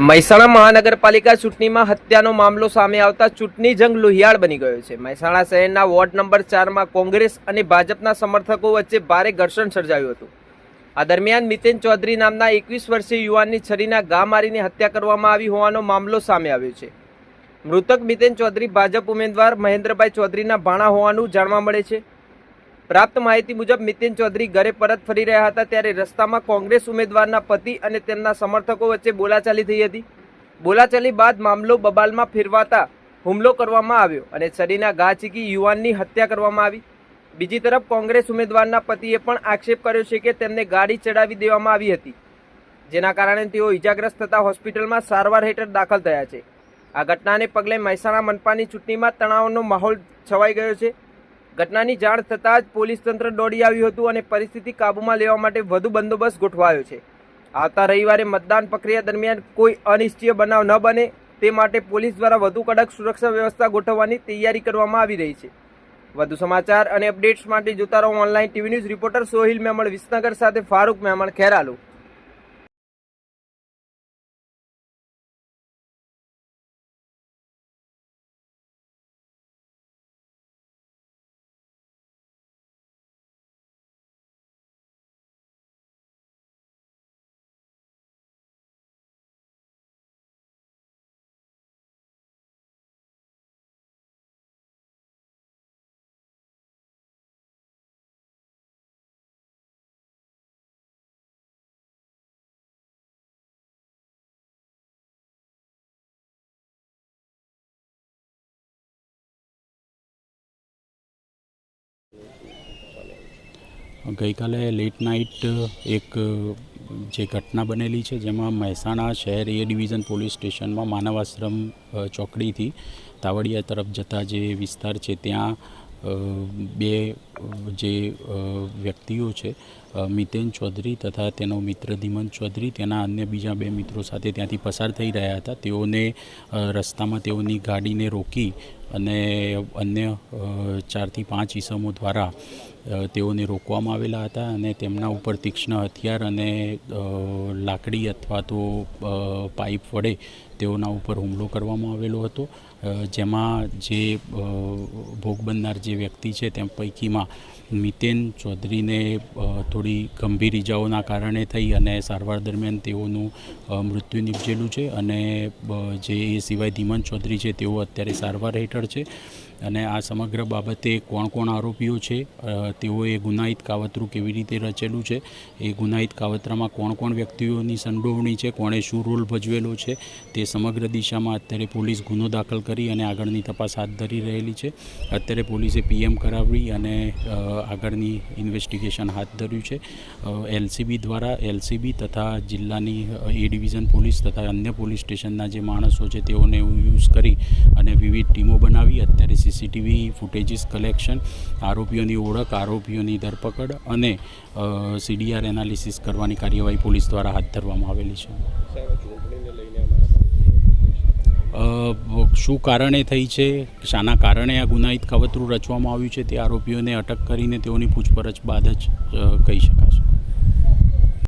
મહેસાણા મહાનગરપાલિકા ચૂંટણીમાં હત્યાનો મામલો સામે આવતા ચૂંટણી જંગ લોહિયાળ બની ગયો છે। મહેસાણા શહેરના વોર્ડ નંબર 4માં કોંગ્રેસ અને ભાજપના સમર્થકો વચ્ચે ભારે ઘર્ષણ સર્જાયું હતું। આ દરમિયાન મિતેન ચૌધરી નામના 21 વર્ષીય યુવાનની છરીના ઘા મારીને હત્યા કરવામાં આવી હોવાનો મામલો સામે આવ્યો છે। મૃતક મિતેન ચૌધરી ભાજપ ઉમેદવાર મહેન્દ્રભાઈ ચૌધરીના ભાણા હોવાનું જાણવા મળે છે। પ્રાપ્ત માહિતી મુજબ મિતેન ચૌધરી ઘરે પરત ફરી રહ્યા હતા ત્યારે રસ્તામાં કોંગ્રેસ ઉમેદવારના પતિ અને તેમના સમર્થકો વચ્ચે બોલાચાલી થઈ હતી। બોલાચાલી બાદ મામલો બબાલમાં ફેરવાતા હુમલો કરવામાં આવ્યો અને છરીના ઘા ચીકી યુવાનની હત્યા કરવામાં આવી। બીજી તરફ કોંગ્રેસ ઉમેદવારના પતિએ પણ આક્ષેપ કર્યો છે કે તેમને ગાડી ચડાવી દેવામાં આવી હતી, જેના કારણે તેઓ ઇજાગ્રસ્ત થતા હોસ્પિટલમાં સારવાર હેઠળ દાખલ થયા છે। આ ઘટનાને પગલે મહેસાણા મનપાની ચૂંટણીમાં તણાવનો માહોલ છવાઈ ગયો છે। ઘટનાની જાણ થતાં જ પોલીસ તંત્ર દોડી આવ્યું હતું અને પરિસ્થિતિ કાબૂમાં લેવા માટે વધુ બંદોબસ્ત ગોઠવાયો છે। આવતા રવિવારે મતદાન પ્રક્રિયા દરમિયાન કોઈ અનિશ્ચિત બનાવ ન બને તે માટે પોલીસ દ્વારા વધુ કડક સુરક્ષા વ્યવસ્થા ગોઠવવાની તૈયારી કરવામાં આવી રહી છે। વધુ સમાચાર અને અપડેટ્સ માટે જોતા રહો online TV news. Reporter Sohil Memon Visnagar સાથે ફારૂક મેમણ ખેરાલુ। ગઈકાલે લેટ નાઇટ એક જે ઘટના બનેલી છે જેમાં મહેસાણા શહેર એ ડિવિઝન પોલીસ સ્ટેશનમાં માનવ આશ્રમ ચોકડીથી તાવડિયા તરફ જતા જે વિસ્તાર છે ત્યાં બે જે વ્યક્તિઓ છે મિતેન ચૌધરી તથા તેનો મિત્ર ધીમન ચૌધરી તેના અન્ય બીજા બે મિત્રો સાથે ત્યાંથી પસાર થઈ રહ્યા હતા। તેઓને રસ્તામાં તેઓની ગાડીને રોકી અને અન્ય 4 થી 5 ઈસમો દ્વારા તેઓને રોકવામાં આવેલા હતા અને તેમના ઉપર તીક્ષ્ણ હથિયાર અને લાકડી અથવા તો પાઇપ વડે તેઓના ઉપર હુમલો કરવામાં આવેલો હતો, જેમાં જે ભોગ બનનાર જે વ્યક્તિ છે તેમ પૈકીમાં મિતેન ચૌધરીને થોડી ગંભીર ઇજાઓના કારણે થઈ અને સારવાર દરમિયાન તેઓનું મૃત્યુ નિપજેલું છે અને જે એ સિવાય ધીમન ચૌધરી છે તેઓ અત્યારે સારવાર હેઠળ છે। અને આ સમગ્ર બાબતે કોણ કોણ આરોપીઓ છે, તેઓએ ગુનાહિત કાવતરું કેવી રીતે રચેલું છે, એ ગુનાહિત કાવતરામાં કોણ કોણ વ્યક્તિઓની સંડોવણી છે, કોણે શું રોલ ભજવેલો છે, તે સમગ્ર દિશામાં અત્યારે પોલીસ ગુનો દાખલ કરી અને આગળની તપાસ હાથ ધરી રહેલી છે। અત્યારે પોલીસે PM કરાવી અને આગળની ઇન્વેસ્ટિગેશન હાથ ધર્યું છે। LCB દ્વારા LCB તથા જિલ્લાની એ ડિવિઝન પોલીસ તથા અન્ય પોલીસ સ્ટેશનના જે માણસો છે તેઓને યુઝ કરી અને વિવિધ ટીમો બનાવી અત્યારે CCTV ફૂટેજીસ કલેક્શન, આરોપીઓની ઓળખ, આરોપીઓની ધરપકડ અને CDR એનાલિસિસ કરવાની કાર્યવાહી પોલીસ દ્વારા હાથ ધરવામાં આવેલી છે। શું કારણે થઈ છે, શાના કારણે આ ગુનાહિત કાવતરું રચવામાં આવ્યું છે તે આરોપીઓને અટક કરીને તેઓની પૂછપરછ બાદ જ કહી શકાશે।